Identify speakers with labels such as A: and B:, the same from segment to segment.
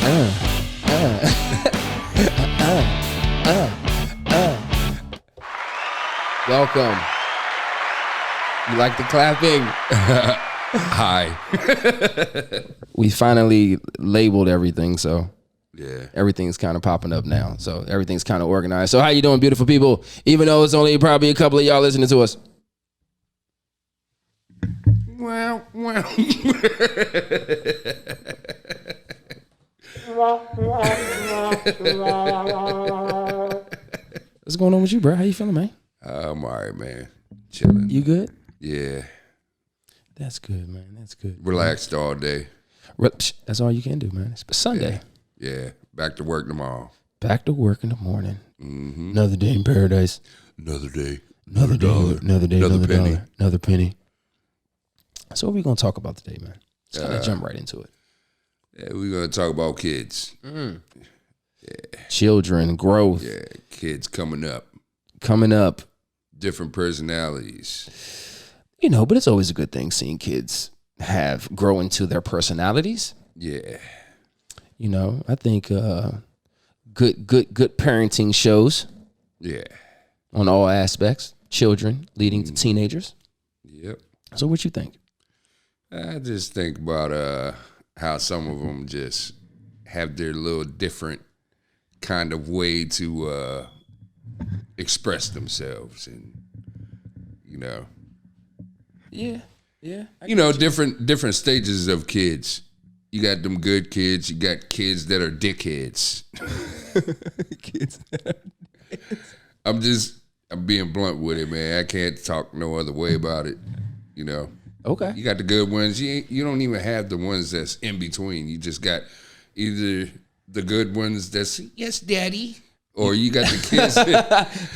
A: Welcome. You like the clapping?
B: Hi.
A: We finally labeled everything, so
B: Yeah.
A: everything's kind of popping up now. So everything's kind of organized. So how you doing, beautiful people? Even though it's only probably a couple of y'all listening to us.
B: Well.
A: What's going on with you, bro? How you feeling, man?
B: I'm all right, man. Chilling.
A: You good?
B: Yeah.
A: That's good, man. That's good.
B: Relaxed all day.
A: That's all you can do, man. It's Sunday.
B: Yeah. Back to work tomorrow.
A: Back to work in the morning.
B: Mm-hmm.
A: Another day in paradise.
B: Another day.
A: Another dollar. Another day. Another
B: penny.
A: dollar. Another penny. So what are we going to talk about today, man? Let's kind of jump right into it.
B: Yeah, we're going to talk about kids.
A: Children, growth.
B: Yeah. Kids coming up.
A: Different
B: personalities.
A: You know, but it's always a good thing seeing kids grow into their personalities.
B: Yeah.
A: You know, I think good parenting shows.
B: Yeah.
A: On all aspects. Children leading to teenagers.
B: Yep.
A: So what you think?
B: I just think about how some of them just have their little different kind of way to express themselves, and
A: Yeah.
B: different stages of kids. You got them good kids. You got kids that are dickheads.
A: Kids.
B: I'm being blunt with it, man. I can't talk no other way about it.
A: Okay.
B: You got the good ones. You don't even have the ones that's in between. You just got either the good ones that's yes, daddy, or you got the kids.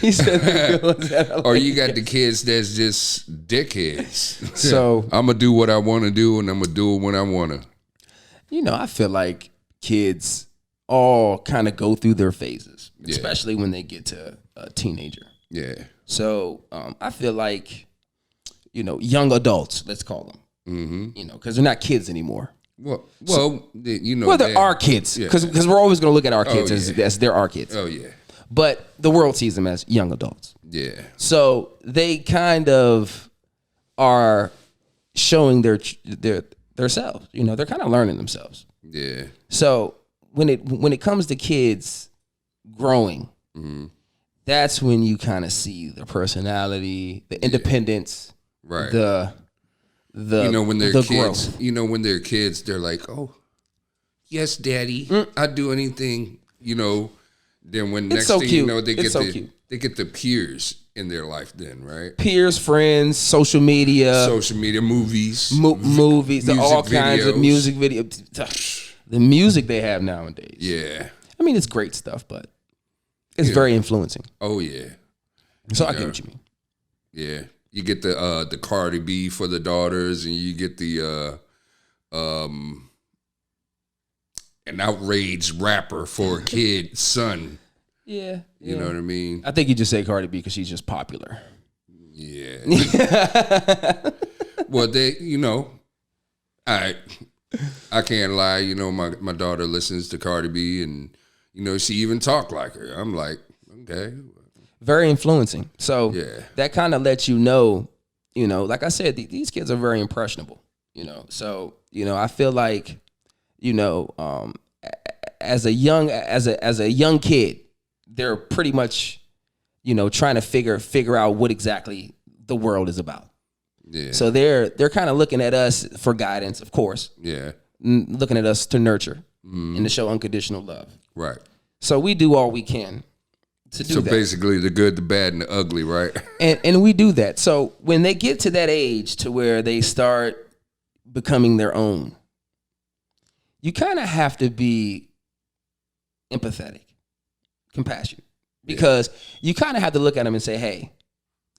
A: He said the good ones that
B: or you got the kids that's just dickheads.
A: So
B: I'm gonna do what I want to do, and I'm gonna do it when I want to.
A: I feel like kids all kind of go through their phases, especially when they get to a teenager.
B: Yeah.
A: So I feel like, young adults, let's call them, because they're not kids anymore.
B: Well,
A: there are kids, because we're always going to look at our kids as they're our kids.
B: Oh, yeah.
A: But the world sees them as young adults.
B: Yeah.
A: So they kind of are showing their selves. They're kind of learning themselves.
B: Yeah.
A: So when it comes to kids growing, that's when you kind of see the personality, the independence,
B: right?
A: The
B: when they're
A: the
B: kids,
A: growth.
B: When they're kids, they're like, oh, yes, daddy, I'd do anything. Then when next
A: so
B: thing
A: cute.
B: you know, they
A: It's
B: they get the peers in their life. Then right,
A: peers, friends, social media,
B: movies,
A: movies, all kinds of
B: videos.
A: music videos. The music they have nowadays.
B: Yeah.
A: I mean, it's great stuff, but it's very influencing.
B: Oh yeah.
A: So I get what you mean.
B: Yeah. You get the Cardi B for the daughters, and you get the an outraged rapper for a kid son.
A: Yeah.
B: You know what I mean?
A: I think you just say Cardi B because she's just popular.
B: Yeah. Well, I can't lie. My daughter listens to Cardi B, and she even talk like her. I'm like, okay.
A: Very influencing. So that kind of lets you know, like I said, these kids are very impressionable. So I feel like, as a young kid, they're pretty much, trying to figure out what exactly the world is about.
B: Yeah.
A: So they're kind of looking at us for guidance, of course.
B: Yeah.
A: Looking at us to nurture and to show unconditional love.
B: Right.
A: So we do all we can to do that.
B: So basically the good, the bad, and the ugly, right?
A: And we do that. So when they get to that age to where they start becoming their own, you kind of have to be empathetic, compassionate, because you kind of have to look at them and say, hey,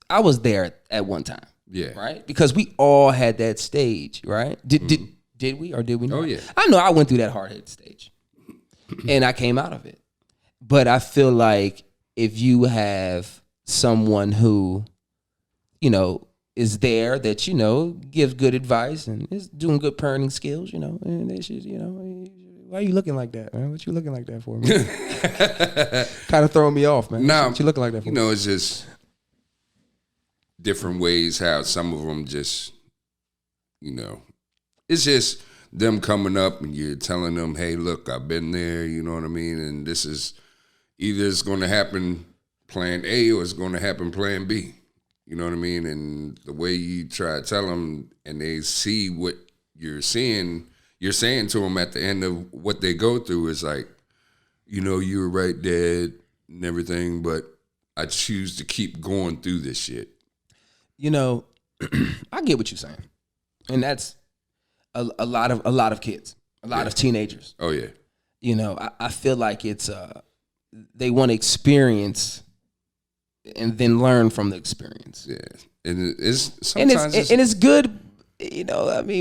A: I was there at one time.
B: Yeah.
A: Right? Because we all had that stage, right? Did we or did we not?
B: Oh, yeah.
A: I know I went through that hard-headed stage and I came out of it. But I feel like if you have someone who, is there that, gives good advice and is doing good parenting skills, and they should, Why are you looking like that, man? What you looking like that for, man? Kind of throwing me off, man.
B: Now,
A: what you looking like that for?
B: It's just different ways how some of them just, it's just them coming up and you're telling them, hey, look, I've been there, you know what I mean? And this is either it's going to happen plan A or it's going to happen plan B. You know what I mean? And the way you try to tell them and they see what you're saying to them at the end of what they go through is like, you were right, Dad, and everything, but I choose to keep going through this shit.
A: I get what you're saying. And that's a lot of kids, a lot of teenagers.
B: Oh, yeah.
A: I feel like it's they want to experience and then learn from the experience.
B: Yeah. And it's
A: good,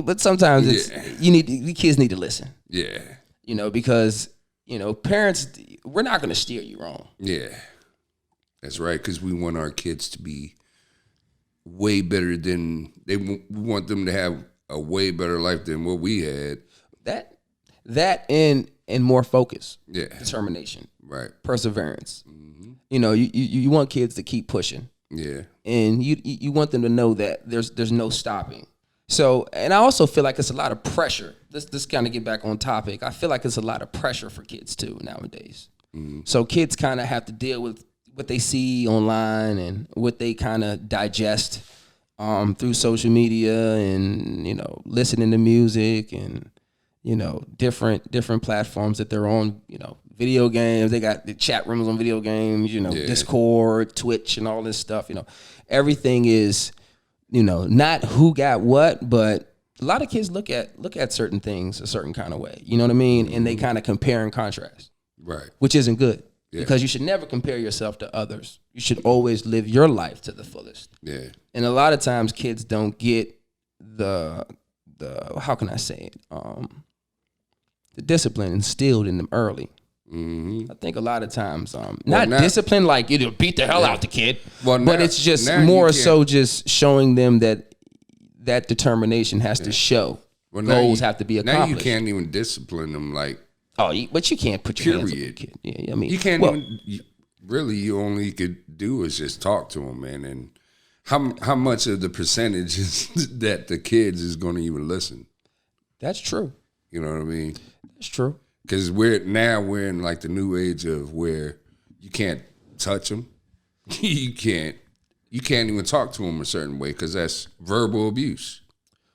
A: but sometimes the kids need to listen.
B: Yeah.
A: Because, parents, we're not going to steer you wrong.
B: Yeah. That's right, because we want our kids to be way better than we want them to have a way better life than what we had.
A: That and more focus.
B: Yeah.
A: Determination.
B: Right.
A: Perseverance. Mm-hmm. You want kids to keep pushing.
B: Yeah.
A: And you want them to know that there's no stopping. So, and I also feel like it's a lot of pressure. This kind of get back on topic. I feel like it's a lot of pressure for kids too nowadays. Mm-hmm. So kids kind of have to deal with what they see online and what they kind of digest through social media and listening to music and different platforms that they're on. Video games. They got the chat rooms on video games. Discord, Twitch, and all this stuff. Everything is not who got what, but a lot of kids look at certain things a certain kind of way. You know what I mean? And they kind of compare and contrast.
B: Right.
A: Which isn't good.
B: Yeah.
A: Because you should never compare yourself to others. You should always live your life to the fullest.
B: Yeah.
A: And a lot of times kids don't get the how can I say it? The discipline instilled in them early. Mm-hmm. I think a lot of times, discipline like beat the hell out the kid, but it's just more so just showing them that determination has to show. Goals have to be accomplished.
B: Now you can't even discipline them like.
A: But you can't put your hands on the kid. Yeah, I mean,
B: you can't you only could do is just talk to them, man. And how much of the percentage is that the kids is going to even listen?
A: That's true.
B: You know what I mean?
A: That's true.
B: Because we're in like the new age of where you can't touch them, you can't even talk to them a certain way because that's verbal abuse.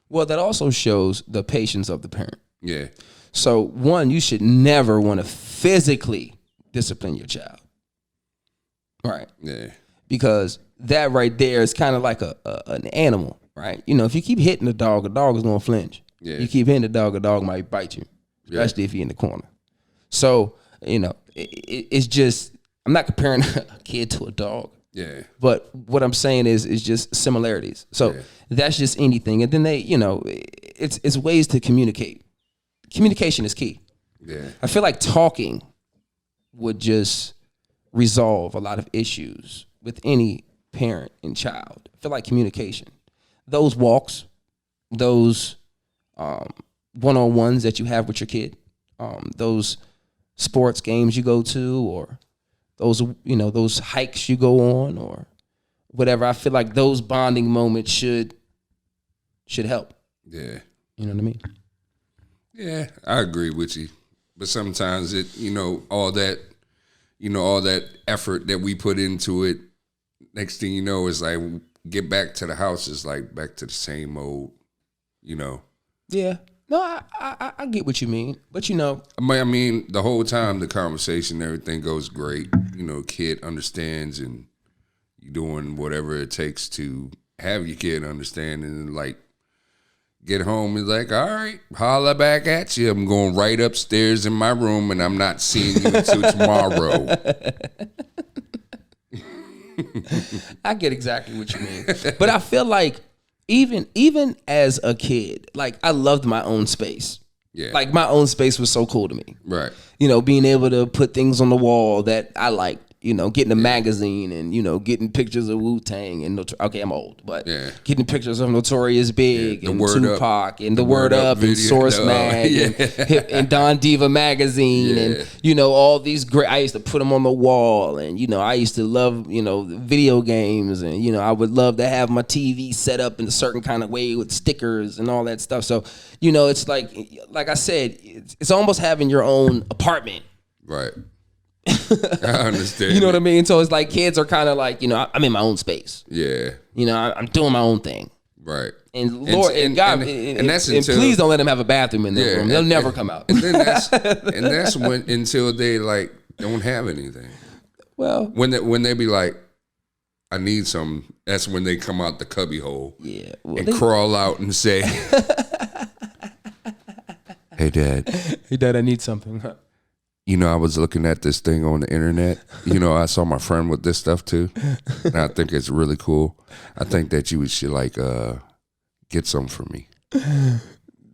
A: Well, that also shows the patience of the parent.
B: Yeah.
A: So, one, you should never want to physically discipline your child. Right.
B: Yeah.
A: Because that right there is kind of like an animal, right? If you keep hitting the dog is going to flinch.
B: Yeah.
A: You keep hitting the dog might bite you, especially if you're in the corner. So, it's just, I'm not comparing a kid to a dog.
B: Yeah.
A: But what I'm saying is just similarities. So that's just anything. And then it's ways to communicate. Communication is key.
B: Yeah.
A: I feel like talking would just resolve a lot of issues with any parent and child. I feel like communication. Those walks, those one-on-ones that you have with your kid, those sports games you go to, or those hikes you go on, or whatever. I feel like those bonding moments should help.
B: Yeah.
A: You know what I mean?
B: Yeah, I agree with you. But sometimes all that effort that we put into it, next thing you know is like get back to the house is like back to the same old,
A: Yeah. No, I get what you mean. But
B: I mean, the whole time the conversation, everything goes great. Kid understands and you're doing whatever it takes to have your kid understand and like get home and like, all right, holla back at you. I'm going right upstairs in my room and I'm not seeing you until tomorrow.
A: I get exactly what you mean. But I feel like even as a kid, like I loved my own space.
B: Yeah.
A: Like my own space was so cool to me.
B: Right.
A: Being able to put things on the wall that I liked, getting a magazine and getting pictures of Wu-Tang and okay, I'm old, but getting pictures of Notorious Big and Tupac and the Word Up and Source Mag and Don Diva magazine and all these great. I used to put them on the wall, and I used to love video games, and I would love to have my TV set up in a certain kind of way with stickers and all that stuff. So it's like I said, it's almost having your own apartment.
B: Right. I understand.
A: You know what I mean? So it's like kids are kind of like, I'm in my own space.
B: Yeah.
A: I'm doing my own thing.
B: Right.
A: And Lord and God, and that's until, please don't let them have a bathroom in their room. They'll never come out.
B: And then that's when until they like don't have anything.
A: Well,
B: when they be like, I need some. That's when they come out the cubby hole.
A: Yeah.
B: And crawl out and say, "Hey, Dad.
A: Hey, Dad, I need something."
B: I was looking at this thing on the internet. I saw my friend with this stuff too. And I think it's really cool. I think that you should get some for me.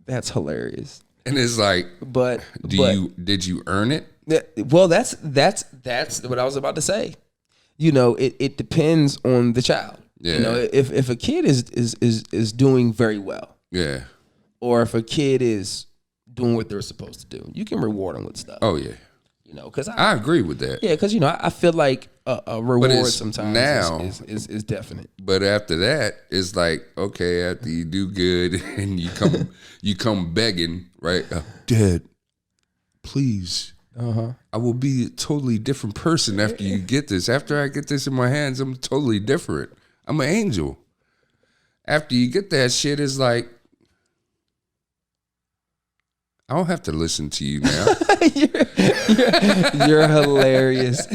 A: That's hilarious.
B: And it's like,
A: but
B: did you earn it?
A: Well, that's what I was about to say. It depends on the child.
B: Yeah.
A: If a kid is doing very well.
B: Yeah.
A: Or if a kid is doing what they're supposed to do, you can reward them with stuff.
B: Oh yeah.
A: Because I
B: agree with that.
A: Yeah, because I feel like a reward sometimes now is definite.
B: But after that, it's like, okay, after you do good and you come begging, right? Dad, please. I will be a totally different person after you get this. After I get this in my hands, I'm totally different. I'm an angel. After you get that shit, it's like, I don't have to listen to you now.
A: You're hilarious.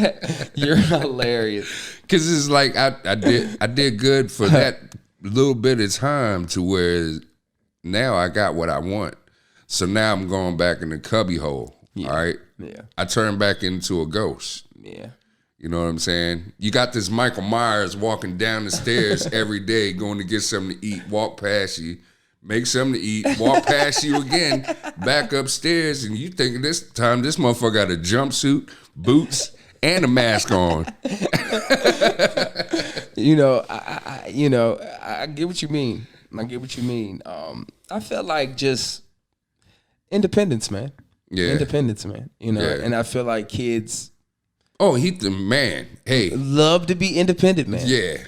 A: You're hilarious.
B: Because it's like I did good for that little bit of time to where now I got what I want. So now I'm going back in the cubby hole.
A: Yeah.
B: All right.
A: Yeah.
B: I turn back into a ghost.
A: Yeah.
B: You know what I'm saying? You got this Michael Myers walking down the stairs every day, going to get something to eat, walk past you. Make something to eat, walk past you again, back upstairs, and you thinking this time this motherfucker got a jumpsuit, boots, and a mask on.
A: I get what you mean. I felt like just independence, man.
B: Yeah.
A: Independence, man. And I feel like kids.
B: Oh, he's the man. Hey,
A: love to be independent, man.
B: Yeah.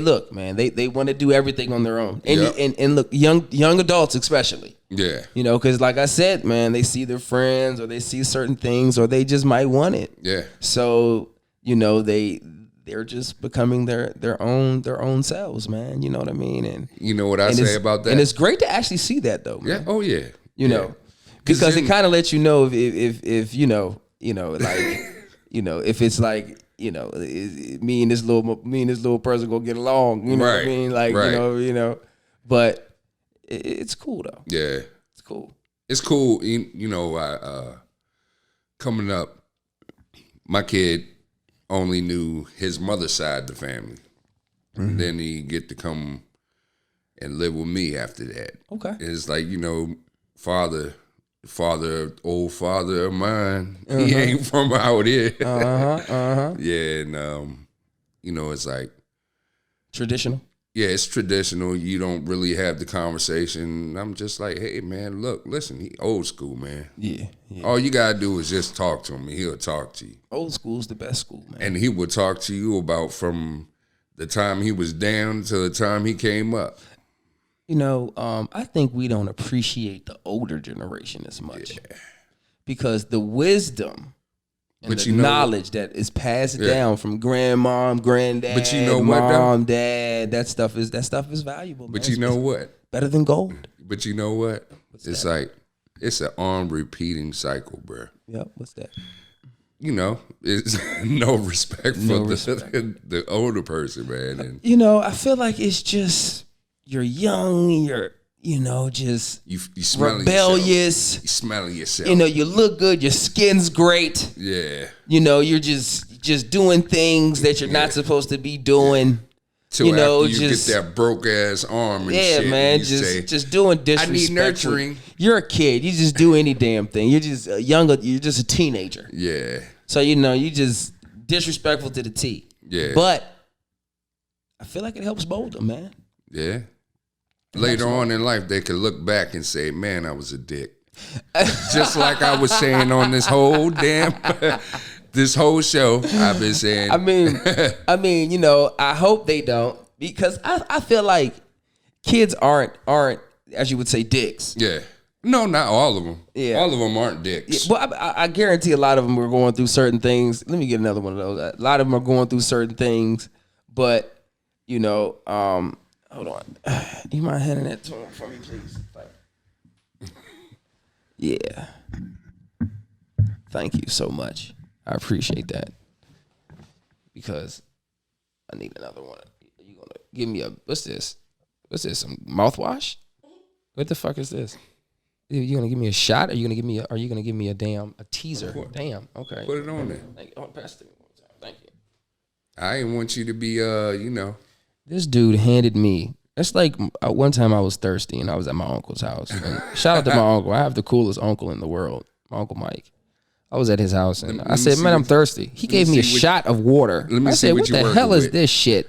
A: Look, man. They want to do everything on their own, and look, young adults especially.
B: Yeah.
A: Because like I said, man, they see their friends or they see certain things or they just might want it.
B: Yeah.
A: So they're just becoming their own selves, man. You know what I mean? And
B: you know what I say about that?
A: And it's great to actually see that though, man.
B: Yeah. Oh yeah.
A: Because it kind of lets you know if if it's like, me and this little person gonna get along, you know what I mean? Like, right. But it's cool though.
B: Yeah.
A: It's cool.
B: It's cool. Coming up, my kid only knew his mother's side of the family. Mm-hmm. And then he get to come and live with me after that.
A: Okay.
B: And it's like, old father of mine, he ain't from out here. Yeah, and it's like
A: traditional.
B: Yeah, it's traditional. You don't really have the conversation. I'm just like, hey man, listen, he old school, man.
A: Yeah.
B: All you gotta do is just talk to him, and he'll talk to you.
A: Old school's the best school, man.
B: And he would talk to you about from the time he was down to the time he came up.
A: I think we don't appreciate the older generation as much because the wisdom and the knowledge that is passed down from grandmom, granddad,
B: but you know
A: mom, dad, that stuff is valuable.
B: But
A: man.
B: You know what?
A: Better than gold.
B: But you know what? It's like it's an on repeating cycle, bro.
A: Yep. What's that?
B: It's no respect for the older person, man. And
A: I feel like it's just. You're young, you're, just
B: you smelling
A: rebellious.
B: Yourself. You smelling yourself.
A: You look good, your skin's great.
B: Yeah.
A: You're just doing things that you're not supposed to be doing.
B: Till after you get that broke ass arm and shit.
A: Yeah, man, just doing disrespectful.
B: I need nurturing.
A: You're a kid. You just do any damn thing. You're just you're just a teenager.
B: Yeah.
A: So, you just disrespectful to the T.
B: Yeah.
A: But I feel like it helps mold them, man.
B: Yeah. Later on in life, they could look back and say, man, I was a dick. Just like I was saying on this whole this whole show, I've been saying.
A: I mean, you know, I hope they don't, because I feel like kids aren't, as you would say, dicks.
B: Yeah. No, not all of them.
A: Yeah.
B: All of them aren't dicks.
A: Yeah, well, I guarantee a lot of them are going through certain things. Let me get another one of those. A lot of them are going through certain things, but, you know, hold on. You mind handing that to him for me, please? Yeah. Thank you so much. I appreciate that. Because I need another one. Are you gonna give me what's this? What's this? Some mouthwash? What the fuck is this? You gonna give me a shot? Are you gonna give me a teaser? Damn. Okay.
B: Put it on there.
A: Thank you. Pass it to me one time. Thank you.
B: I didn't want you to be you know.
A: This dude handed me. It's like one time I was thirsty and I was at my uncle's house. And shout out to my uncle. I have the coolest uncle in the world, my Uncle Mike. I was at his house and I said, man, I'm thirsty. He gave me a shot of water. I said, what the hell is this shit?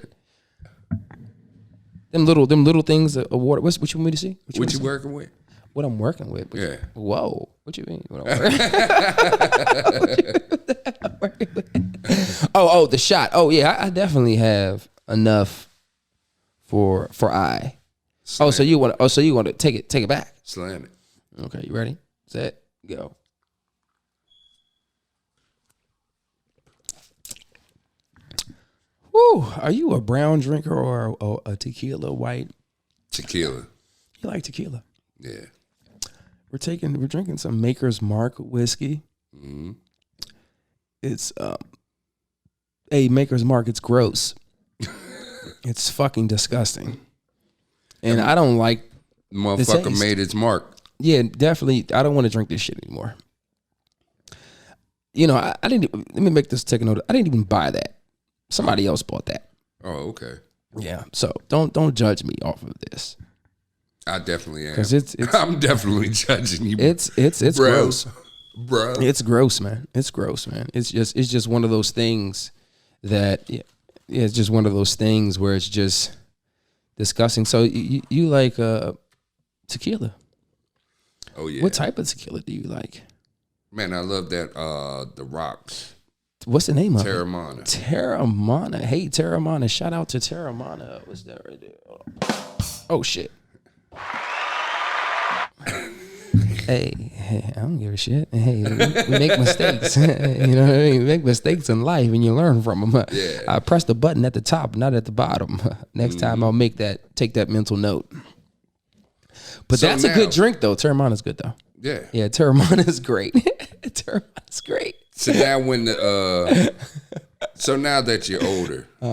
A: Them little things of water. What you want me to see?
B: What you working with?
A: What I'm working with?
B: Yeah.
A: Whoa. What you mean? What I'm working with? Oh, the shot. Oh yeah, I definitely have enough for I.
B: Slam.
A: So you want to take it back.
B: Slam it.
A: Okay, you ready? Set, go. Woo, are you a brown drinker or a tequila white?
B: Tequila.
A: You like tequila?
B: Yeah.
A: We're drinking some Maker's Mark whiskey.
B: Mm-hmm.
A: It's Maker's Mark, it's gross. It's fucking disgusting. And I don't like
B: motherfucker made its mark.
A: Yeah, definitely. I don't want to drink this shit anymore. You know, I didn't. Let me make this take a note. I didn't even buy that. Somebody else bought that.
B: Oh, okay.
A: Yeah. So don't judge me off of this.
B: I definitely am.
A: Because it's
B: I'm definitely judging you.
A: It's
B: bro.
A: gross,
B: bro.
A: It's gross, man. It's gross, man. It's just one of those things that it's just one of those things where it's just disgusting. So you like tequila?
B: Oh yeah.
A: What type of tequila do you like?
B: Man, I love that the Rocks.
A: What's the name of
B: Terramana.
A: it? Terramana. Hey, Terramana. Shout out to Terramana. What's that right there? Oh shit. Hey, I don't give a shit. Hey, we make mistakes. You know what I mean? We make mistakes in life and you learn from them.
B: Yeah.
A: I press the button at the top, not at the bottom. Next time I'll take that mental note. But so that's a good drink though. Terramana's good though.
B: Yeah.
A: Yeah, Terramana's great. Terramana's great.
B: So now so now that you're older,